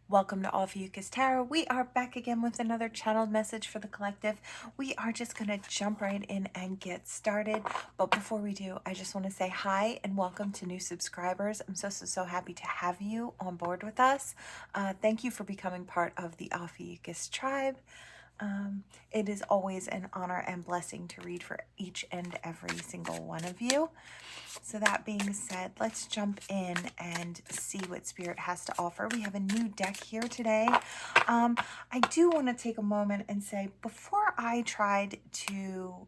Welcome to Ophiuchus Tarot. We are back again with another channeled message for the collective. We are just going to jump right in and get started. But before we do, I just want to say hi and welcome to new subscribers. I'm so happy to have you on board with us. Thank you for becoming part of the Ophiuchus tribe. It is always an honor and blessing to read for each and every single one of you. So that being said, let's jump in and see what Spirit has to offer. We have a new deck here today. I do want to take a moment and say, before I tried to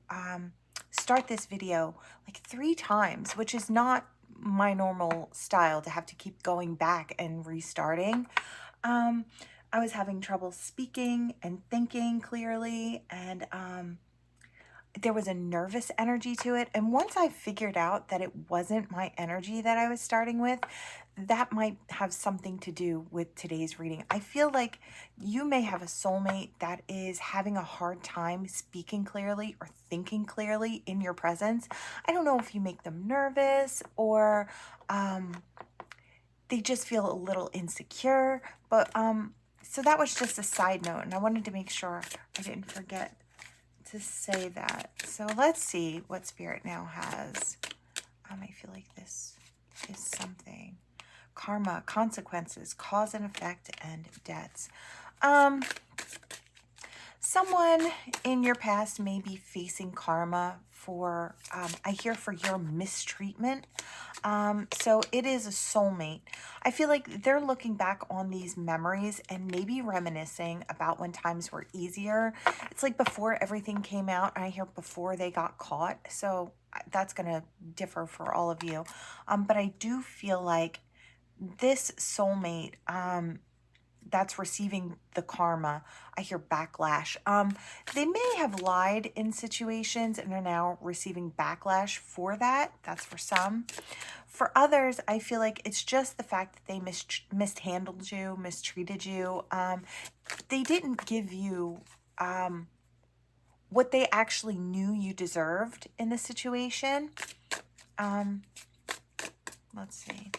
start this video like 3 times, which is not my normal style to have to keep going back and restarting, I was having trouble speaking and thinking clearly, and there was a nervous energy to it. And once I figured out that it wasn't my energy that I was starting with, that might have something to do with today's reading. I feel like you may have a soulmate that is having a hard time speaking clearly or thinking clearly in your presence. I don't know if you make them nervous or they just feel a little insecure, but so that was just a side note, and I wanted to make sure I didn't forget to say that. So let's see what Spirit now has. I feel like this is something. Karma, consequences, cause and effect, and debts. Someone in your past may be facing karma for, I hear, for your mistreatment. So it is a soulmate. I feel like they're looking back on these memories and maybe reminiscing about when times were easier. It's like before everything came out. I hear before they got caught. So that's going to differ for all of you. But I do feel like this soulmate, that's receiving the karma, I hear backlash. They may have lied in situations and are now receiving backlash for that. That's for some. For others, I feel like it's just the fact that they mishandled you, mistreated you. They didn't give you what they actually knew you deserved in the situation. Let's see.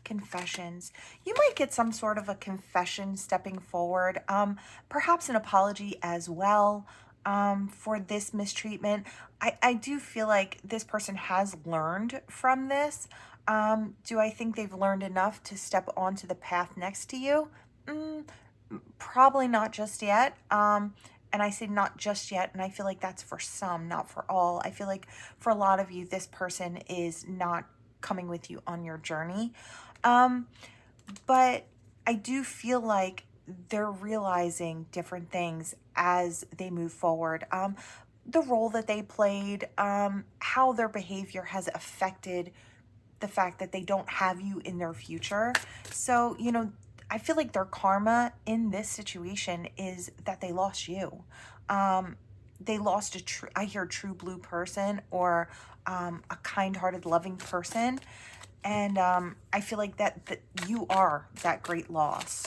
Confessions. You might get some sort of a confession stepping forward, perhaps an apology as well for this mistreatment. I do feel like this person has learned from this. Do I think they've learned enough to step onto the path next to you? Probably not just yet. And I say not just yet, and I feel like that's for some, not for all. I feel like for a lot of you, this person is not coming with you on your journey. But I do feel like they're realizing different things as they move forward. The role that they played, how their behavior has affected the fact that they don't have you in their future. So, you know, I feel like their karma in this situation is that they lost you. They lost I hear true blue person or a kind-hearted, loving person. And I feel like that you are that great loss.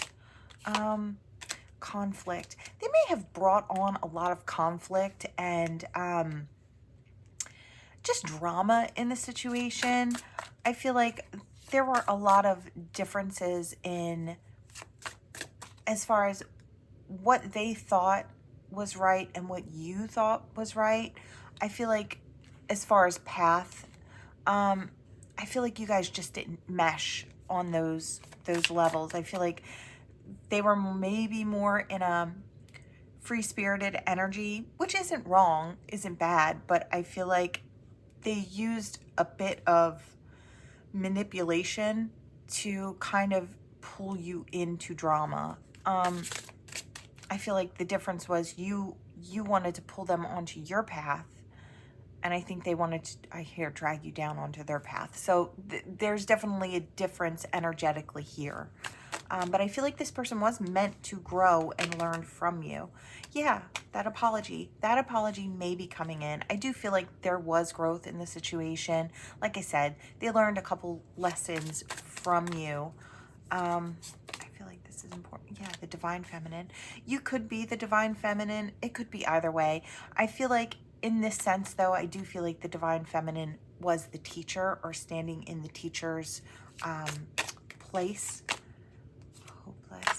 Conflict. They may have brought on a lot of conflict and just drama in the situation. I feel like there were a lot of differences in as far as what they thought was right and what you thought was right. I feel like as far as path, I feel like you guys just didn't mesh on those levels. I feel like they were maybe more in a free-spirited energy, which isn't wrong, isn't bad, but I feel like they used a bit of manipulation to kind of pull you into drama. I feel like the difference was you wanted to pull them onto your path, and I think they wanted to, I hear, drag you down onto their path. So there's definitely a difference energetically here. But I feel like this person was meant to grow and learn from you. Yeah, that apology may be coming in. I do feel like there was growth in the situation. Like I said, they learned a couple lessons from you. I feel like this is important. Yeah, the divine feminine. You could be the divine feminine. It could be either way. I feel like in this sense, though, I do feel like the divine feminine was the teacher or standing in the teacher's place. Hopeless.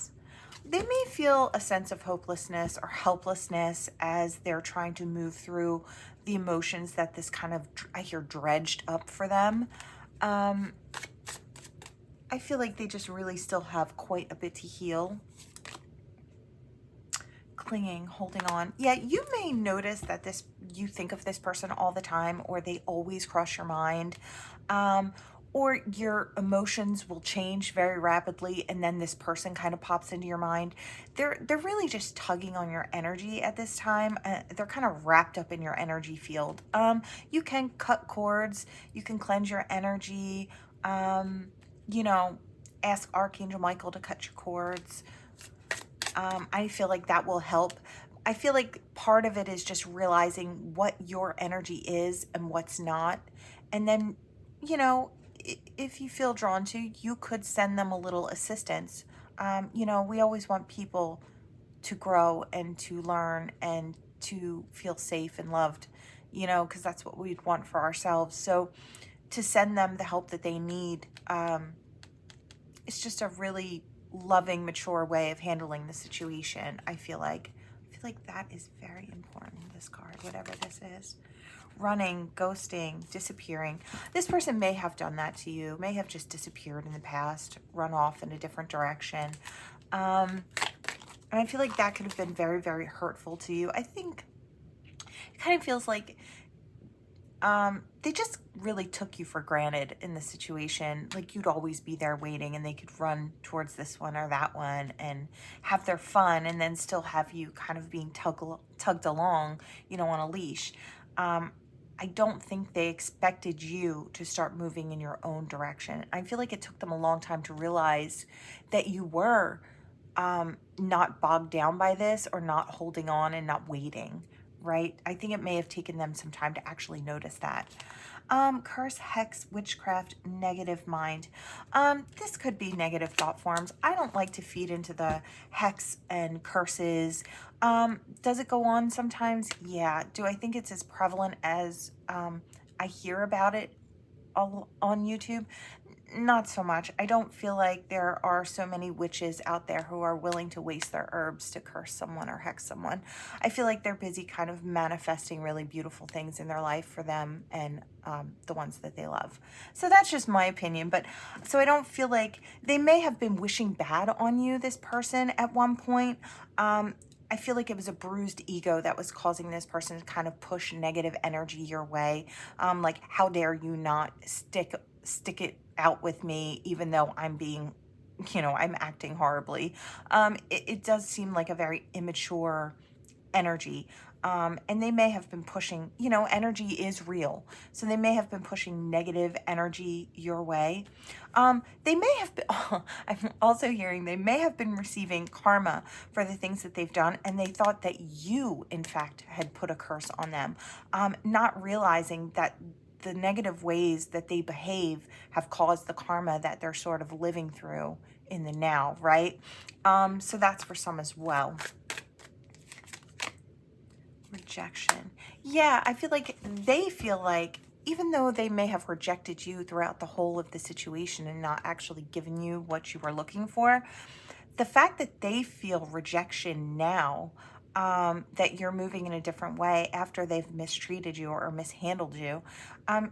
They may feel a sense of hopelessness or helplessness as they're trying to move through the emotions that this kind of, I hear, dredged up for them. I feel like they just really still have quite a bit to heal. Clinging, holding on. Yeah, you may notice that you think of this person all the time, or they always cross your mind. Or your emotions will change very rapidly, and then this person kind of pops into your mind. They're really just tugging on your energy at this time. They're kind of wrapped up in your energy field. You can cut cords, you can cleanse your energy. You know, ask Archangel Michael to cut your cords. I feel like that will help. I feel like part of it is just realizing what your energy is and what's not. And then, you know, if you feel drawn to, you could send them a little assistance. You know, we always want people to grow and to learn and to feel safe and loved, you know, because that's what we'd want for ourselves. So to send them the help that they need, it's just a really loving, mature way of handling the situation. I feel like that is very important, this card, whatever this is. Running, ghosting, disappearing. This person may have done that to you, may have just disappeared in the past, run off in a different direction. And I feel like that could have been very, very hurtful to you. I think it kind of feels like they just really took you for granted in the situation. Like you'd always be there waiting, and they could run towards this one or that one and have their fun, and then still have you kind of being tugged along, you know, on a leash. I don't think they expected you to start moving in your own direction. I feel like it took them a long time to realize that you were not bogged down by this, or not holding on and not waiting, right? I think it may have taken them some time to actually notice that. Curse, hex, witchcraft, negative mind. This could be negative thought forms. I don't like to feed into the hex and curses. Does it go on sometimes? Yeah. Do I think it's as prevalent as I hear about it on YouTube? Not so much. I don't feel like there are so many witches out there who are willing to waste their herbs to curse someone or hex someone. I feel like they're busy kind of manifesting really beautiful things in their life for them and the ones that they love. So that's just my opinion. But so I don't feel like they may have been wishing bad on you, this person, at one point. I feel like it was a bruised ego that was causing this person to kind of push negative energy your way. Like, how dare you not stick it out with me, even though I'm being, you know, I'm acting horribly. It does seem like a very immature energy. And they may have been pushing, you know, energy is real. So they may have been pushing negative energy your way. They may have been, I'm also hearing they may have been receiving karma for the things that they've done. And they thought that you, in fact, had put a curse on them, not realizing that the negative ways that they behave have caused the karma that they're sort of living through in the now, right? So that's for some as well. Rejection. Yeah, I feel like they feel like, even though they may have rejected you throughout the whole of the situation and not actually given you what you were looking for, the fact that they feel rejection now, that you're moving in a different way after they've mistreated you or mishandled you,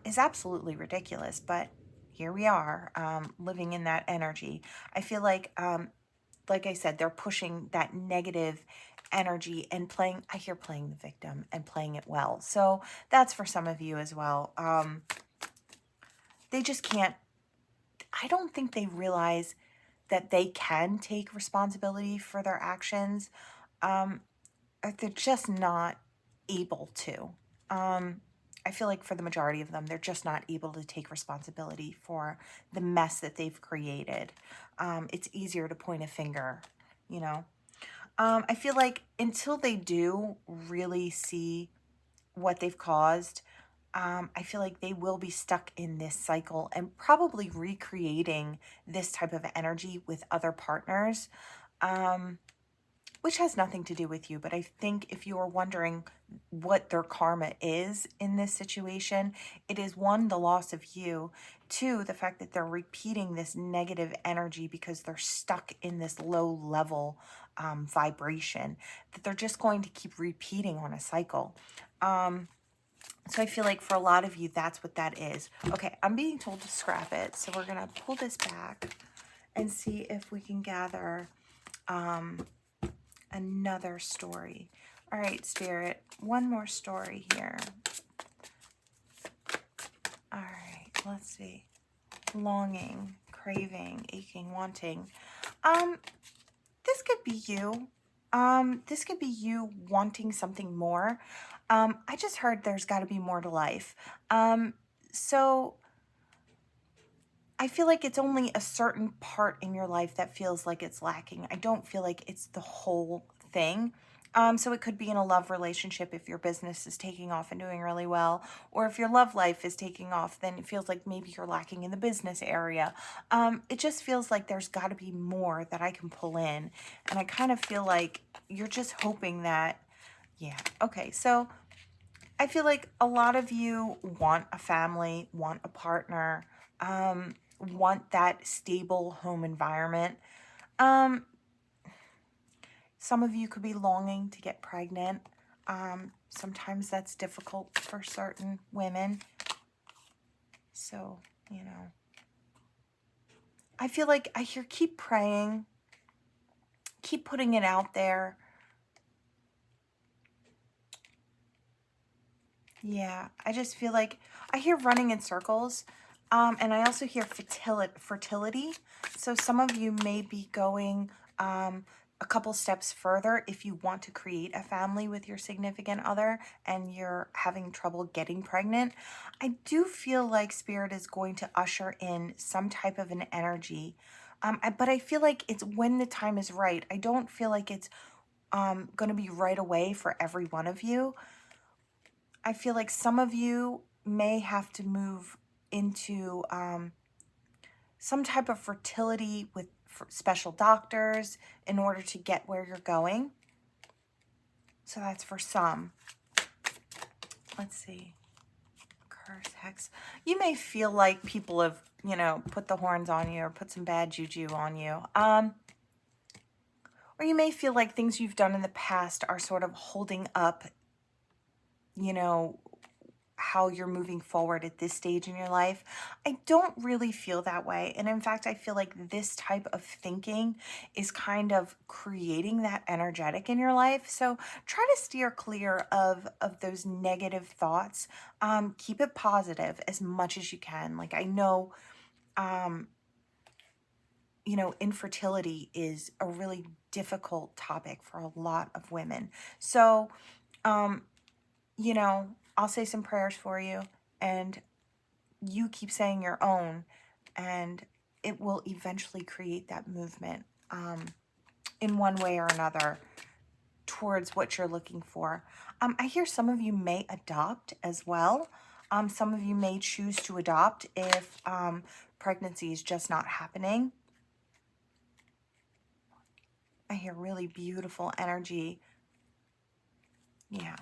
is absolutely ridiculous. But here we are, living in that energy. I feel like I said, they're pushing that negative energy and I hear playing the victim and playing it well. So that's for some of you as well. They just can't, I don't think they realize that they can take responsibility for their actions. They're just not able to. I feel like for the majority of them, they're just not able to take responsibility for the mess that they've created. It's easier to point a finger, you know. I feel like until they do really see what they've caused, I feel like they will be stuck in this cycle and probably recreating this type of energy with other partners. which has nothing to do with you. But I think if you are wondering what their karma is in this situation, it is one, the loss of you, two, the fact that they're repeating this negative energy because they're stuck in this low level vibration that they're just going to keep repeating on a cycle. So I feel like for a lot of you, that's what that is. Okay, I'm being told to scrap it. So we're going to pull this back and see if we can gather another story. All right, Spirit, one more story here. All right, let's see. Longing, craving, aching, wanting. This could be you. This could be you wanting something more. I just heard there's got to be more to life. So I feel like it's only a certain part in your life that feels like it's lacking. I don't feel like it's the whole thing. So it could be in a love relationship if your business is taking off and doing really well, or if your love life is taking off, then it feels like maybe you're lacking in the business area. It just feels like there's got to be more that I can pull in. And I kind of feel like you're just hoping that, yeah. Okay, so I feel like a lot of you want a family, want a partner, want that stable home environment. Some of you could be longing to get pregnant. Sometimes that's difficult for certain women. So, you know, I feel like I hear keep praying, keep putting it out there. Yeah, I just feel like I hear running in circles. And I also hear fertility. So some of you may be going a couple steps further if you want to create a family with your significant other and you're having trouble getting pregnant. I do feel like Spirit is going to usher in some type of an energy. But I feel like it's when the time is right. I don't feel like it's going to be right away for every one of you. I feel like some of you may have to move into some type of fertility with special doctors in order to get where you're going. So that's for some. Let's see. Curse, hex. You may feel like people have, you know, put the horns on you or put some bad juju on you. Or you may feel like things you've done in the past are sort of holding up, you know, how you're moving forward at this stage in your life. I don't really feel that way. And in fact, I feel like this type of thinking is kind of creating that energetic in your life. So try to steer clear of those negative thoughts. Keep it positive as much as you can. Like I know, you know, infertility is a really difficult topic for a lot of women. So, you know, I'll say some prayers for you and you keep saying your own and it will eventually create that movement in one way or another towards what you're looking for. I hear some of you may adopt as well. Some of you may choose to adopt if pregnancy is just not happening. I hear really beautiful energy. Yeah.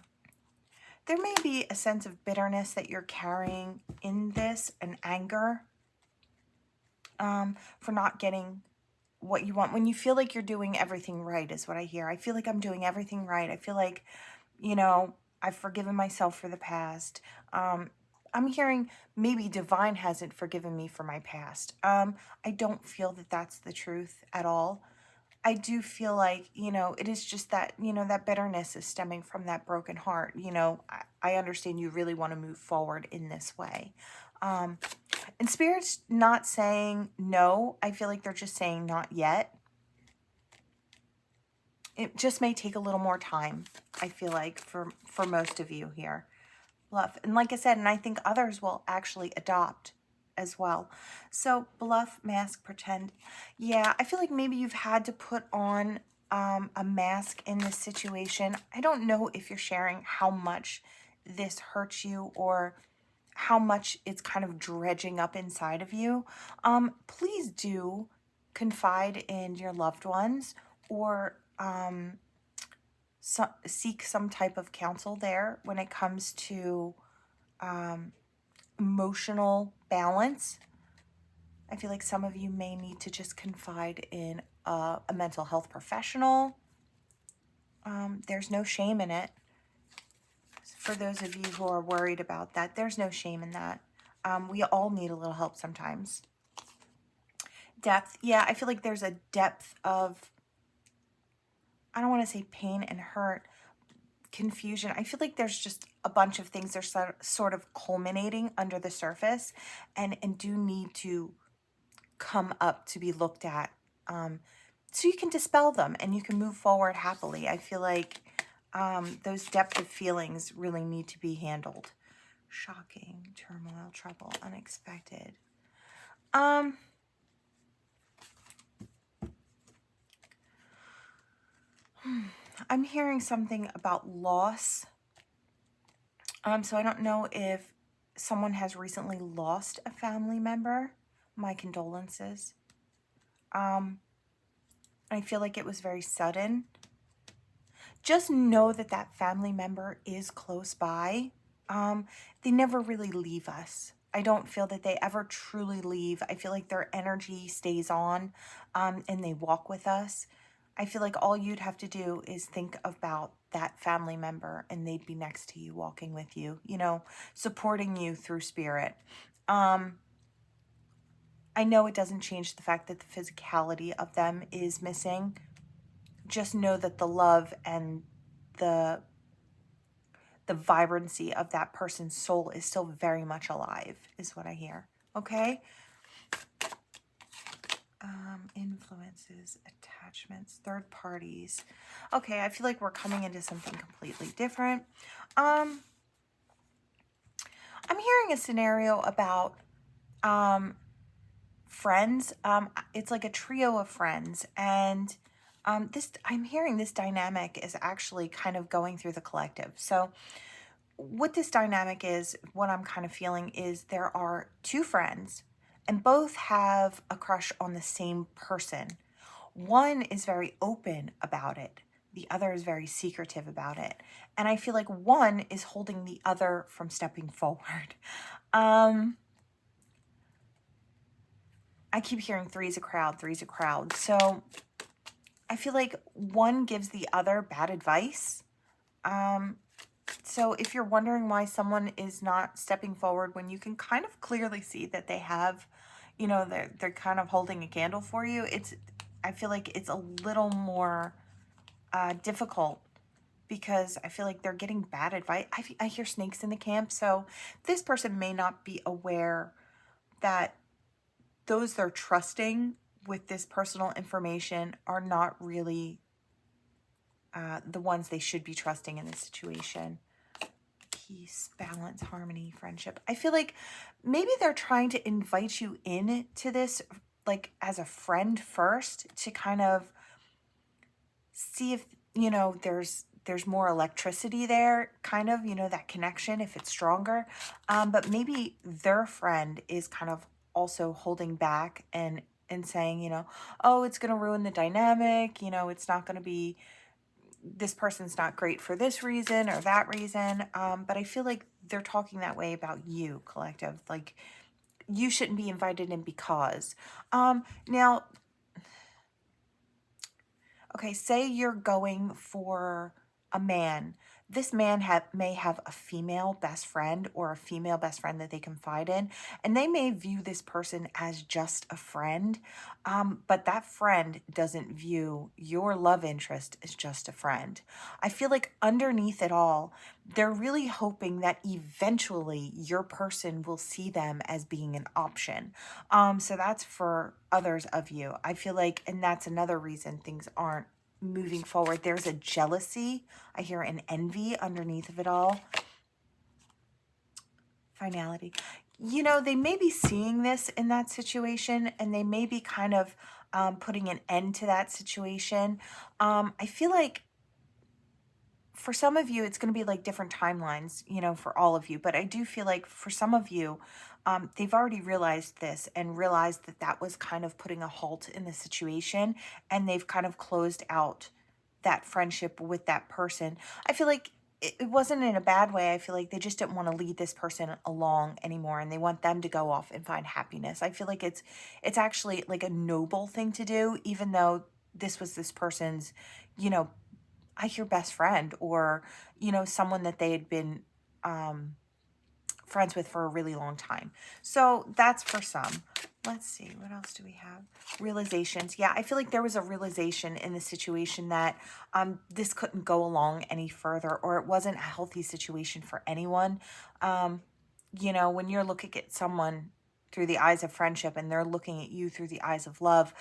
There may be a sense of bitterness that you're carrying in this, and anger for not getting what you want. When you feel like you're doing everything right is what I hear. I feel like I'm doing everything right. I feel like, you know, I've forgiven myself for the past. I'm hearing maybe divine hasn't forgiven me for my past. I don't feel that that's the truth at all. I do feel like, you know, it is just that, you know, that bitterness is stemming from that broken heart. You know, I understand you really want to move forward in this way. And Spirit's not saying no. I feel like they're just saying not yet. It just may take a little more time, I feel like, for most of you here. Love. And like I said, and I think others will actually adopt as well. So bluff, mask, pretend. Yeah, I feel like maybe you've had to put on a mask in this situation. I don't know if you're sharing how much this hurts you or how much it's kind of dredging up inside of you. Please do confide in your loved ones or seek some type of counsel there when it comes to emotional balance. I feel like some of you may need to just confide in a mental health professional. There's no shame in it. For those of you who are worried about that, there's no shame in that. We all need a little help sometimes. Depth. Yeah, I feel like there's a depth of, I don't want to say pain and hurt, confusion. I feel like there's just a bunch of things that are sort of culminating under the surface and do need to come up to be looked at, so you can dispel them and you can move forward happily. I feel like those depth of feelings really need to be handled. Shocking, turmoil, trouble, unexpected. I'm hearing something about loss. So I don't know if someone has recently lost a family member. My condolences. I feel like it was very sudden. Just know that that family member is close by. They never really leave us. I don't feel that they ever truly leave. I feel like their energy stays on, and they walk with us. I feel like all you'd have to do is think about that family member and they'd be next to you, walking with you, you know, supporting you through spirit. I know it doesn't change the fact that the physicality of them is missing. Just know that the love and the vibrancy of that person's soul is still very much alive, is what I hear. Okay? Influences, attachments, third parties. Okay, I feel like we're coming into something completely different. I'm hearing a scenario about friends. It's like a trio of friends, and I'm hearing this dynamic is actually kind of going through the collective. So what this dynamic is, what I'm kind of feeling is there are two friends and both have a crush on the same person. One is very open about it. The other is very secretive about it. And I feel like one is holding the other from stepping forward. I keep hearing three's a crowd, three's a crowd. So I feel like one gives the other bad advice. So if you're wondering why someone is not stepping forward when you can kind of clearly see that they have, you know, they're kind of holding a candle for you, I feel like it's a little more difficult because I feel like they're getting bad advice. I hear snakes in the camp. So this person may not be aware that those they're trusting with this personal information are not really the ones they should be trusting in this situation. Peace, balance, harmony, friendship. I feel like maybe they're trying to invite you in to this, like as a friend first, to kind of see if, you know, there's more electricity there, kind of, you know, that connection, if it's stronger. But maybe their friend is kind of also holding back and saying, you know, oh, it's going to ruin the dynamic, you know, it's not going to be, this person's not great for this reason or that reason. But I feel like they're talking that way about you, collective. Like, you shouldn't be invited in because. Now, okay, say you're going for a man. This man may have a female best friend or a female best friend that they confide in, and they may view this person as just a friend, but that friend doesn't view your love interest as just a friend. I feel like underneath it all, they're really hoping that eventually your person will see them as being an option. So that's for others of you. I feel like, and that's another reason things aren't moving forward. There's a jealousy. I hear an envy underneath of it all. Finality. You know, they may be seeing this in that situation and they may be kind of putting an end to that situation. I feel like for some of you, it's going to be like different timelines, you know, for all of you. But I do feel like for some of you, they've already realized this and realized that that was kind of putting a halt in the situation. And they've kind of closed out that friendship with that person. I feel like it wasn't in a bad way. I feel like they just didn't want to lead this person along anymore, and they want them to go off and find happiness. I feel like it's actually like a noble thing to do, even though this was this person's, you know, I hear best friend, or, you know, someone that they had been friends with for a really long time. So that's for some. Let's see, what else do we have? Realizations. Yeah, I feel like there was a realization in the situation that this couldn't go along any further, or it wasn't a healthy situation for anyone. You know, when you're looking at someone through the eyes of friendship and they're looking at you through the eyes of love,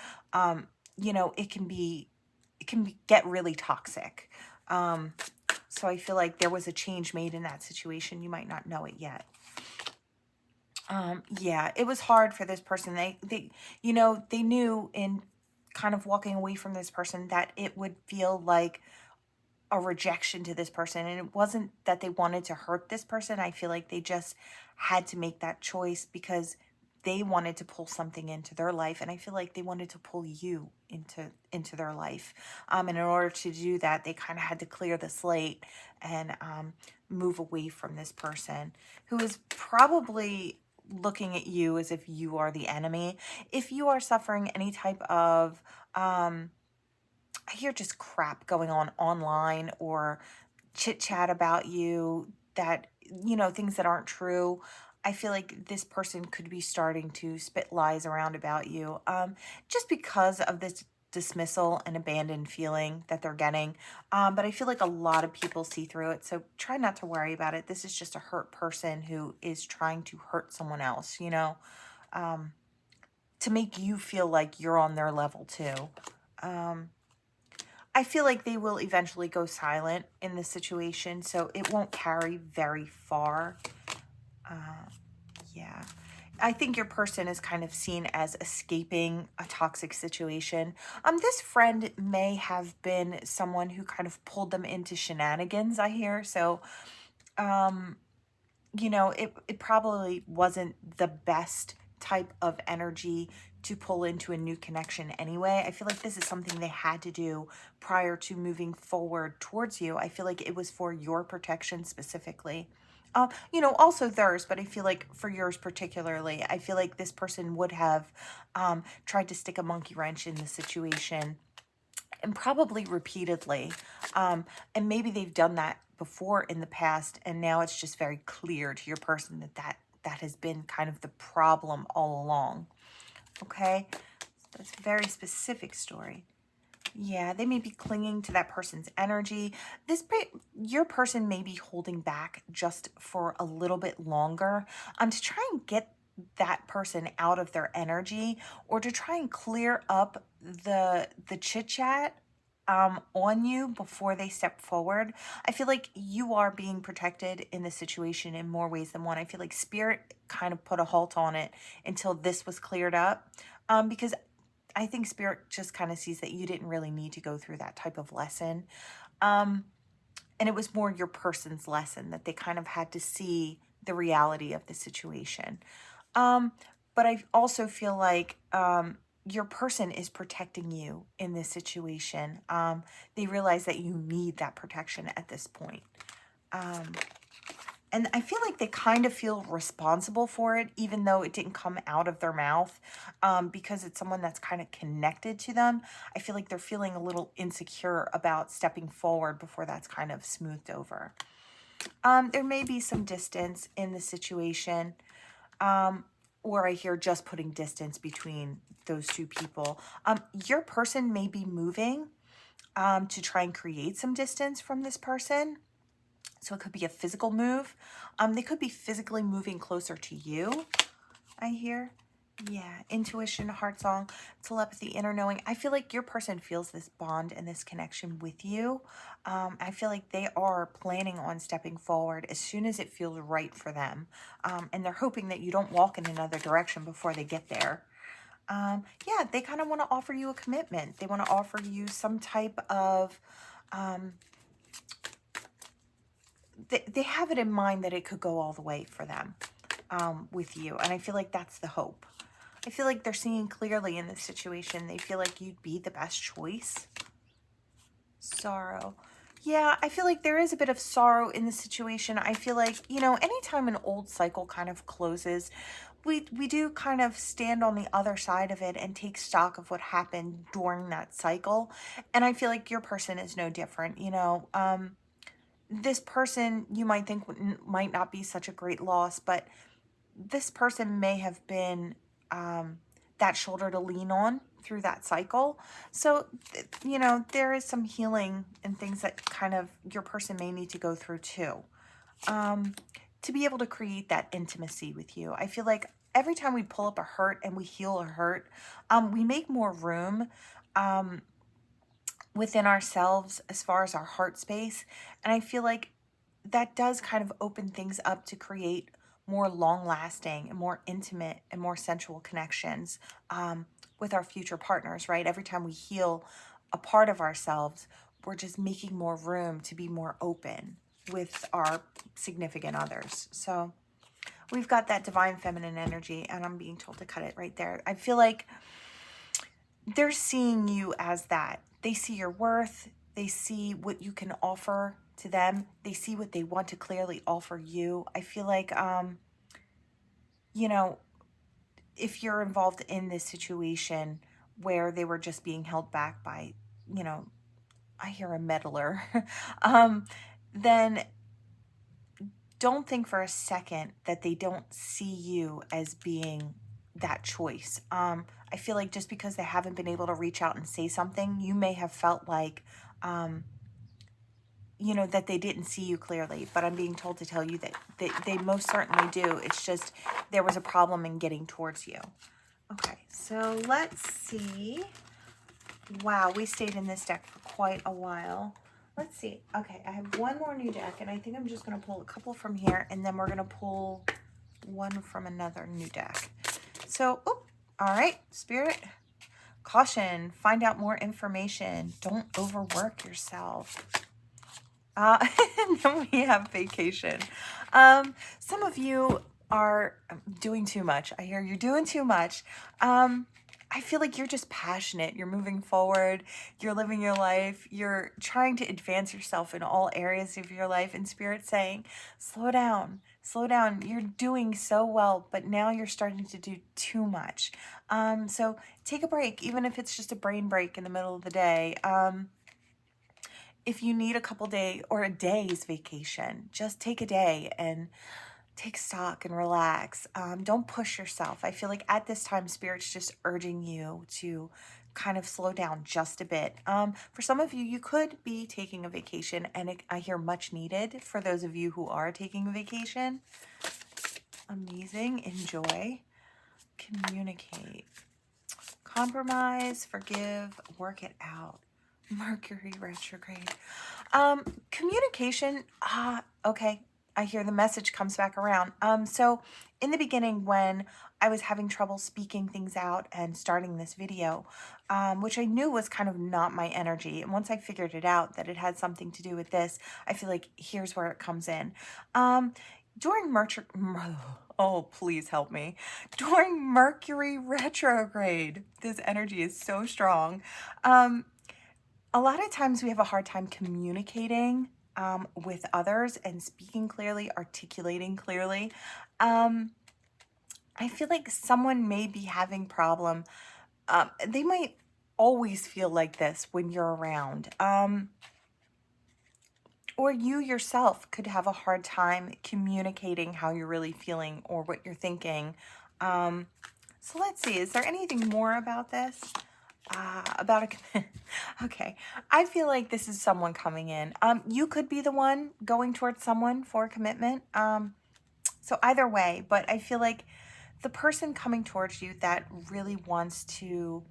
you know, get really toxic. So I feel like there was a change made in that situation. You might not know it yet. Yeah, it was hard for this person. You know, they knew in kind of walking away from this person that it would feel like a rejection to this person. And it wasn't that they wanted to hurt this person. I feel like they just had to make that choice because they wanted to pull something into their life. And I feel like they wanted to pull you into their life. And in order to do that, they kind of had to clear the slate and move away from this person who is probably looking at you as if you are the enemy. If you are suffering any type of I hear just crap going on online, or chit chat about you that, you know, things that aren't true. I feel like this person could be starting to spit lies around about you, just because of this dismissal and abandoned feeling that they're getting. But I feel like a lot of people see through it. So try not to worry about it. This is just a hurt person who is trying to hurt someone else, you know, to make you feel like you're on their level too. I feel like they will eventually go silent in this situation, so it won't carry very far. Yeah. I think your person is kind of seen as escaping a toxic situation. This friend may have been someone who kind of pulled them into shenanigans, I hear. So, you know, it probably wasn't the best type of energy to pull into a new connection anyway. I feel like this is something they had to do prior to moving forward towards you. I feel like it was for your protection specifically. You know, also theirs, but I feel like for yours particularly, I feel like this person would have tried to stick a monkey wrench in the situation, and probably repeatedly. And maybe they've done that before in the past, and now it's just very clear to your person that has been kind of the problem all along. Okay, that's a very specific story. Yeah, they may be clinging to that person's energy. Your person may be holding back just for a little bit longer to try and get that person out of their energy, or to try and clear up the chit chat on you before they step forward. I feel like you are being protected in the situation in more ways than one. I feel like spirit kind of put a halt on it until this was cleared up, because I think spirit just kind of sees that you didn't really need to go through that type of lesson. And it was more your person's lesson, that they kind of had to see the reality of the situation. But I also feel like your person is protecting you in this situation. They realize that you need that protection at this point. And I feel like they kind of feel responsible for it, even though it didn't come out of their mouth, because it's someone that's kind of connected to them. I feel like they're feeling a little insecure about stepping forward before that's kind of smoothed over. There may be some distance in the situation, or I hear just putting distance between those two people. Your person may be moving to try and create some distance from this person. So it could be a physical move. They could be physically moving closer to you, I hear. Yeah, intuition, heart song, telepathy, inner knowing. I feel like your person feels this bond and this connection with you. I feel like they are planning on stepping forward as soon as it feels right for them. And they're hoping that you don't walk in another direction before they get there. Yeah, they kind of want to offer you a commitment. They want to offer you some type of... They have it in mind that it could go all the way for them with you. And I feel like that's the hope. I feel like they're seeing clearly in this situation. They feel like you'd be the best choice. sorrow. Yeah, I feel like there is a bit of sorrow in the situation. I feel like, anytime an old cycle kind of closes, we do kind of stand on the other side of it and take stock of what happened during that cycle. And I feel like your person is no different. This person you might think might not be such a great loss, but this person may have been that shoulder to lean on through that cycle. So, there is some healing and things that kind of your person may need to go through too, to be able to create that intimacy with you. I feel like every time we pull up a hurt and we heal a hurt, we make more room within ourselves as far as our heart space. And I feel like that does kind of open things up to create more long lasting and more intimate and more sensual connections with our future partners, right? Every time we heal a part of ourselves, we're just making more room to be more open with our significant others. So we've got that divine feminine energy, and I'm being told to cut it right there. I feel like they're seeing you as that. They see your worth. They see what you can offer to them. They see what they want to clearly offer you. I feel like, if you're involved in this situation where they were just being held back by, I hear a meddler, then don't think for a second that they don't see you as being that choice. I feel like just because they haven't been able to reach out and say something, you may have felt like, that they didn't see you clearly, but I'm being told to tell you that they most certainly do. It's just there was a problem in getting towards you. Okay, so let's see. Wow, we stayed in this deck for quite a while. Let's see. Okay, I have one more new deck, and I think I'm just going to pull a couple from here, and then we're going to pull one from another new deck. So, all right, Spirit. Caution, find out more information. Don't overwork yourself. And then we have vacation. Some of you are doing too much. I hear you're doing too much. I feel like you're just passionate. You're moving forward. You're living your life. You're trying to advance yourself in all areas of your life. And Spirit's saying, slow down. Slow down. You're doing so well, but now you're starting to do too much. So take a break, even if it's just a brain break in the middle of the day. If you need a couple days or a day's vacation, just take a day and take stock and relax. Don't push yourself. I feel like at this time, Spirit's just urging you to kind of slow down just a bit. For some of you, you could be taking a vacation, and I hear much needed for those of you who are taking a vacation. Amazing. Enjoy. Communicate. Compromise. Forgive. Work it out. Mercury retrograde. Communication. Okay. I hear the message comes back around. So in the beginning, when I was having trouble speaking things out and starting this video, which I knew was kind of not my energy. And once I figured it out that it had something to do with this, I feel like here's where it comes in. During oh, please help me. During Mercury retrograde, this energy is so strong. A lot of times we have a hard time communicating with others and speaking clearly, articulating clearly. I feel like someone may be having problem. They might always feel like this when you're around. Or you yourself could have a hard time communicating how you're really feeling or what you're thinking. So let's see, is there anything more about this? Okay, I feel like this is someone coming in. You could be the one going towards someone for commitment. So either way, but I feel like the person coming towards you that really wants to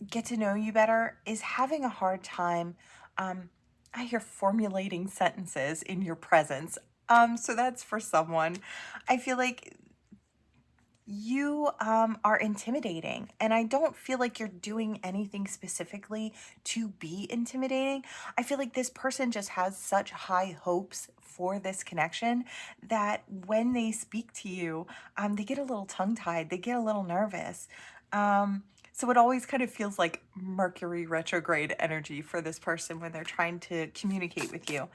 get to know you better is having a hard time, I hear formulating sentences in your presence. So that's for someone. I feel like you are intimidating, and I don't feel like you're doing anything specifically to be intimidating. I feel like this person just has such high hopes for this connection that when they speak to you, they get a little tongue-tied, they get a little nervous. So So it always kind of feels like Mercury retrograde energy for this person when they're trying to communicate with you.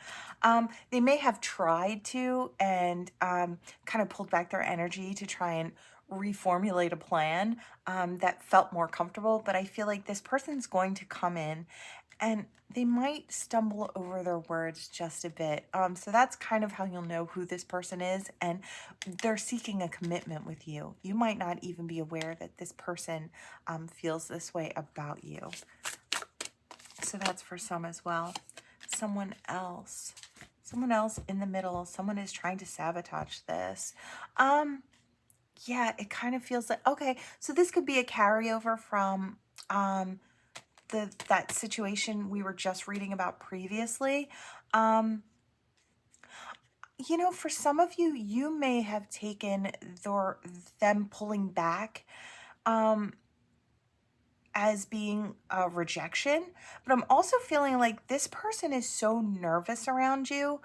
They may have tried to and kind of pulled back their energy to try and reformulate a plan that felt more comfortable. But I feel like this person's going to come in and they might stumble over their words just a bit. So that's kind of how you'll know who this person is, and they're seeking a commitment with you. You might not even be aware that this person feels this way about you. So that's for some as well. Someone else in the middle, someone is trying to sabotage this. Yeah, it kind of feels like, okay, so this could be a carryover from that situation we were just reading about previously. You know, for some of you, you may have taken them pulling back as being a rejection, but I'm also feeling like this person is so nervous around you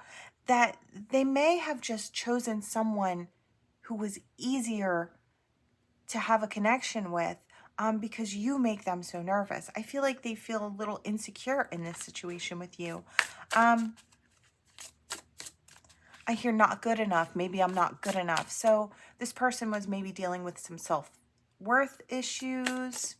that they may have just chosen someone who was easier to have a connection with because you make them so nervous. I feel like they feel a little insecure in this situation with you. I hear not good enough. Maybe I'm not good enough. So this person was maybe dealing with some self-worth issues.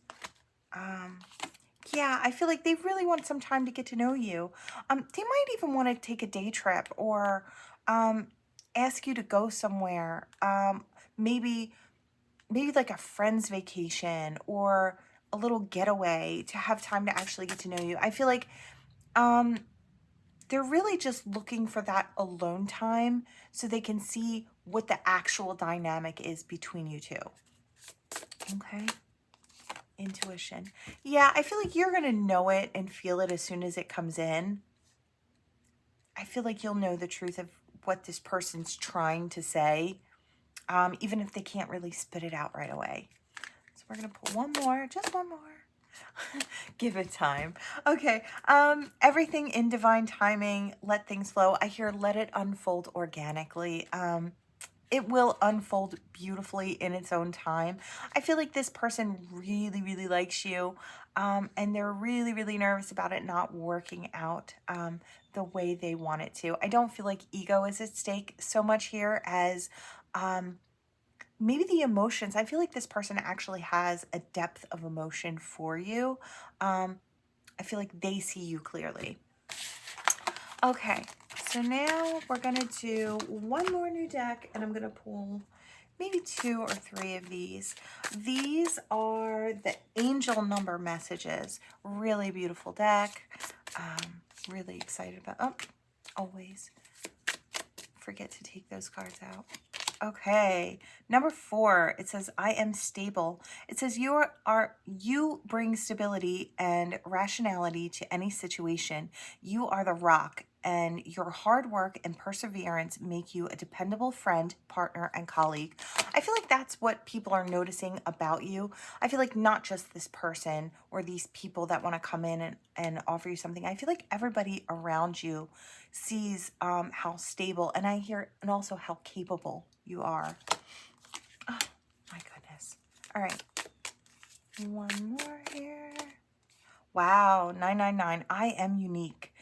Yeah, I feel like they really want some time to get to know you. They might even want to take a day trip or ask you to go somewhere. Maybe like a friend's vacation or a little getaway to have time to actually get to know you. I feel like they're really just looking for that alone time so they can see what the actual dynamic is between you two. Okay. Intuition. Yeah, I feel like you're going to know it and feel it as soon as it comes in. I feel like you'll know the truth of what this person's trying to say, even if they can't really spit it out right away. So we're going to pull one more, just one more. Give it time. Okay. Everything in divine timing. Let things flow. I hear let it unfold organically. It will unfold beautifully in its own time. I feel like this person really, really likes you. And they're really, really nervous about it not working out the way they want it to. I don't feel like ego is at stake so much here as maybe the emotions. I feel like this person actually has a depth of emotion for you. I feel like they see you clearly. Okay, so now we're going to do one more new deck, and I'm going to pull maybe 2 or 3 of these. These are the angel number messages. Really beautiful deck. Really excited about, always forget to take those cards out. Okay, number 4, it says, I am stable. It says you bring stability and rationality to any situation. You are the rock, and your hard work and perseverance make you a dependable friend, partner, and colleague. I feel like that's what people are noticing about you. I feel like not just this person or these people that want to come in and offer you something. I feel like everybody around you sees how stable, and I hear, and also how capable you are. Oh, my goodness. All right. One more here. Wow, 999. I am unique.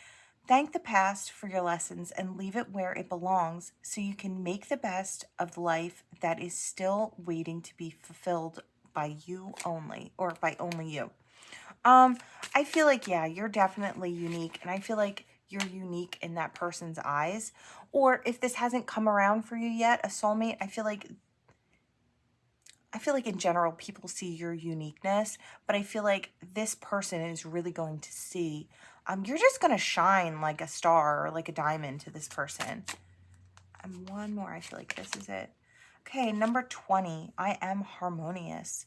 Thank the past for your lessons and leave it where it belongs so you can make the best of life that is still waiting to be fulfilled by you only, or by only you. I feel like, yeah, you're definitely unique, and I feel like you're unique in that person's eyes. Or if this hasn't come around for you yet, a soulmate, I feel like in general people see your uniqueness, but I feel like this person is really going to see you're just going to shine like a star or like a diamond to this person. And one more, I feel like this is it. Okay, number 20, I am harmonious.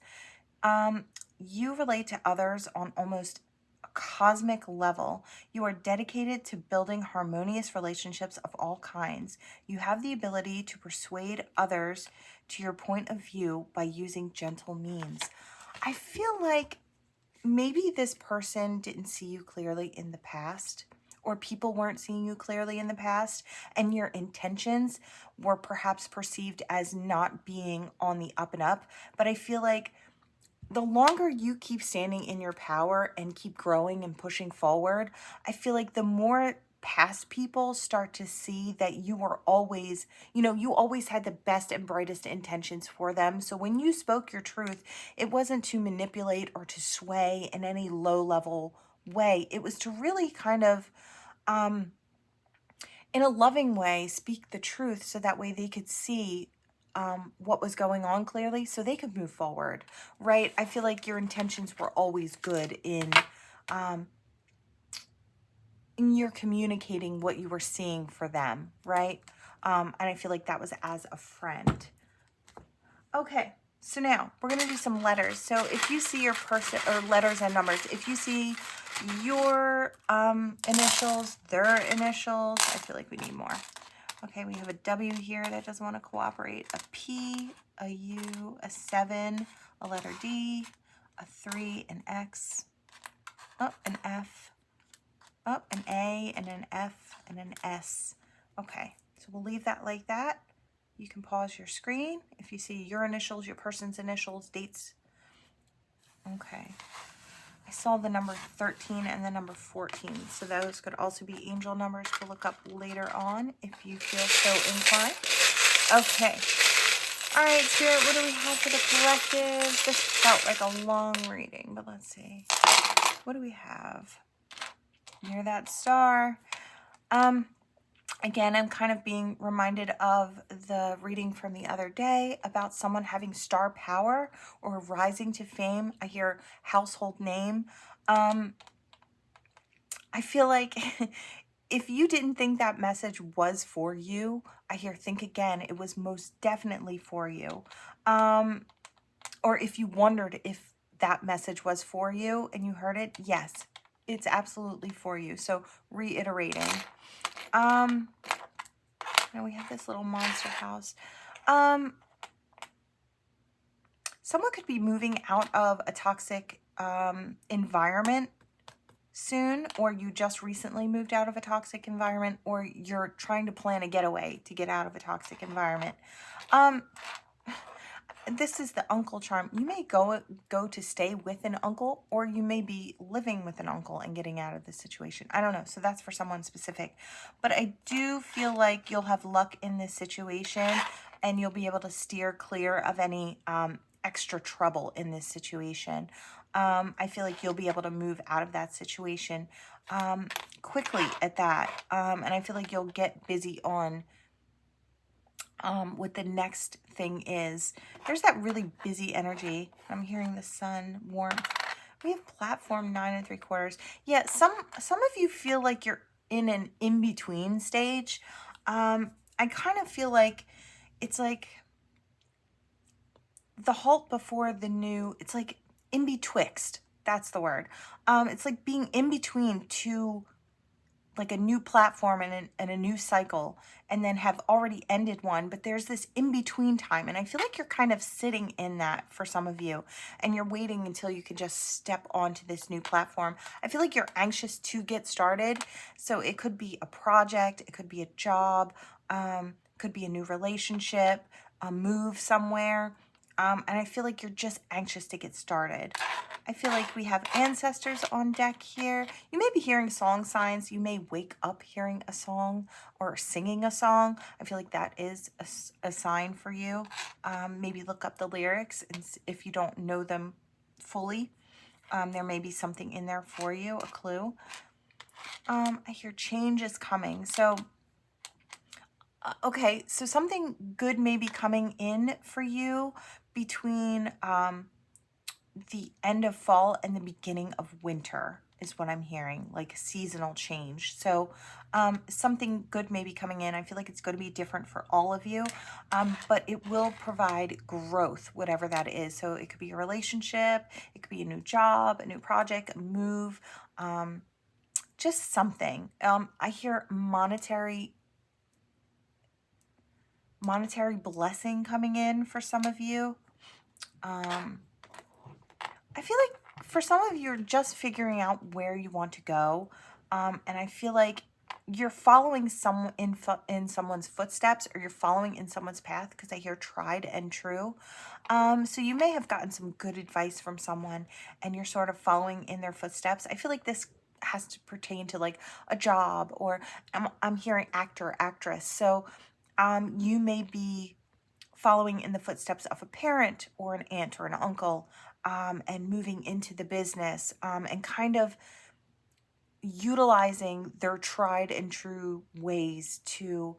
You relate to others on almost a cosmic level. You are dedicated to building harmonious relationships of all kinds. You have the ability to persuade others to your point of view by using gentle means. I feel like maybe this person didn't see you clearly in the past, or people weren't seeing you clearly in the past, and your intentions were perhaps perceived as not being on the up and up. But I feel like the longer you keep standing in your power and keep growing and pushing forward, I feel like the more past people start to see that you were always, you always had the best and brightest intentions for them. So when you spoke your truth, it wasn't to manipulate or to sway in any low level way. It was to really kind of, in a loving way, speak the truth so that way they could see what was going on clearly so they could move forward, right? I feel like your intentions were always good in your communicating what you were seeing for them, right? And I feel like that was as a friend. Okay, so now we're going to do some letters. So if you see your person, or letters and numbers, if you see your initials, their initials, I feel like we need more. Okay, we have a W here that doesn't want to cooperate, a P, a U, a 7, a letter D, a 3, an X, oh, an F, oh, an A, and an F, and an S. Okay, so we'll leave that like that. You can pause your screen if you see your initials, your person's initials, dates. Okay. I saw the number 13 and the number 14, so those could also be angel numbers to look up later on if you feel so inclined. Okay. All right, Spirit, what do we have for the collective? This felt like a long reading, but let's see. What do we have? Near that star. Again, I'm kind of being reminded of the reading from the other day about someone having star power or rising to fame. I hear household name. I feel like if you didn't think that message was for you, I hear think again. It was most definitely for you. Or if you wondered if that message was for you and you heard it, yes, it's absolutely for you. So reiterating. Now we have this little monster house. Someone could be moving out of a toxic environment soon, or you just recently moved out of a toxic environment, or you're trying to plan a getaway to get out of a toxic environment. This is the uncle charm. You may go to stay with an uncle, or you may be living with an uncle and getting out of the situation. I don't know. So that's for someone specific. But I do feel like you'll have luck in this situation, and you'll be able to steer clear of any extra trouble in this situation. I feel like you'll be able to move out of that situation quickly at that. And I feel like you'll get busy on what the next thing is. There's that really busy energy. I'm hearing the sun, warmth. We have platform 9 3/4. Yeah, some of you feel like you're in an in-between stage. I kind of feel like it's like the halt before the new. It's like in betwixt. That's the word. It's like being in between two, like a new platform and a new cycle, and then have already ended one, but there's this in-between time, and I feel like you're kind of sitting in that for some of you, and you're waiting until you can just step onto this new platform. I feel like you're anxious to get started, so it could be a project, it could be a job, could be a new relationship, a move somewhere, and I feel like you're just anxious to get started. I feel like we have ancestors on deck here. You may be hearing song signs. You may wake up hearing a song or singing a song. I feel like that is a sign for you. Maybe look up the lyrics, and if you don't know them fully, there may be something in there for you, a clue. I hear change is coming. So, okay, so something good may be coming in for you between the end of fall and the beginning of winter is what I'm hearing, like seasonal change. So something good may be coming in. I feel like it's going to be different for all of you, but it will provide growth, whatever that is. So it could be a relationship, it could be a new job, a new project, a move, just something. I hear monetary blessing coming in for some of you. I feel like for some of you, you're just figuring out where you want to go. And I feel like you're following someone in someone's footsteps, or you're following in someone's path, because I hear tried and true. So you may have gotten some good advice from someone and you're sort of following in their footsteps. I feel like this has to pertain to like a job, or I'm hearing actor, actress. So you may be following in the footsteps of a parent or an aunt or an uncle, and moving into the business, and kind of utilizing their tried and true ways to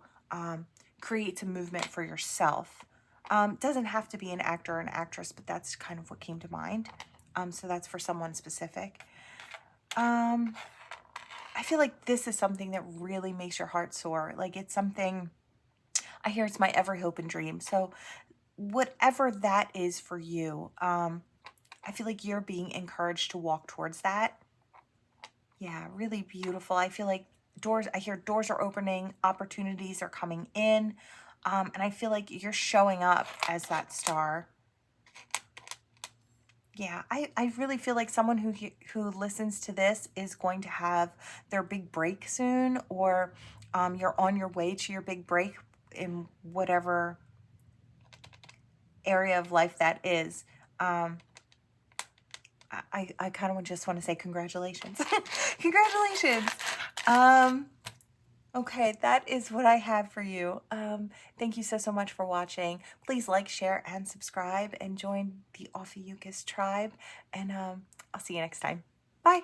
create some movement for yourself. Doesn't have to be an actor or an actress, but that's kind of what came to mind. So that's for someone specific. I feel like this is something that really makes your heart soar. Like, it's something, I hear it's my every hope and dream. So whatever that is for you, I feel like you're being encouraged to walk towards that. Yeah, really beautiful. I feel like I hear doors are opening, opportunities are coming in, and I feel like you're showing up as that star. Yeah, I really feel like someone who listens to this is going to have their big break soon, or you're on your way to your big break in whatever area of life that is. I kind of just want to say congratulations. Congratulations. Okay, that is what I have for you. Thank you so much for watching. Please like, share, and subscribe, and join the Ophiuchus tribe. And I'll see you next time. Bye.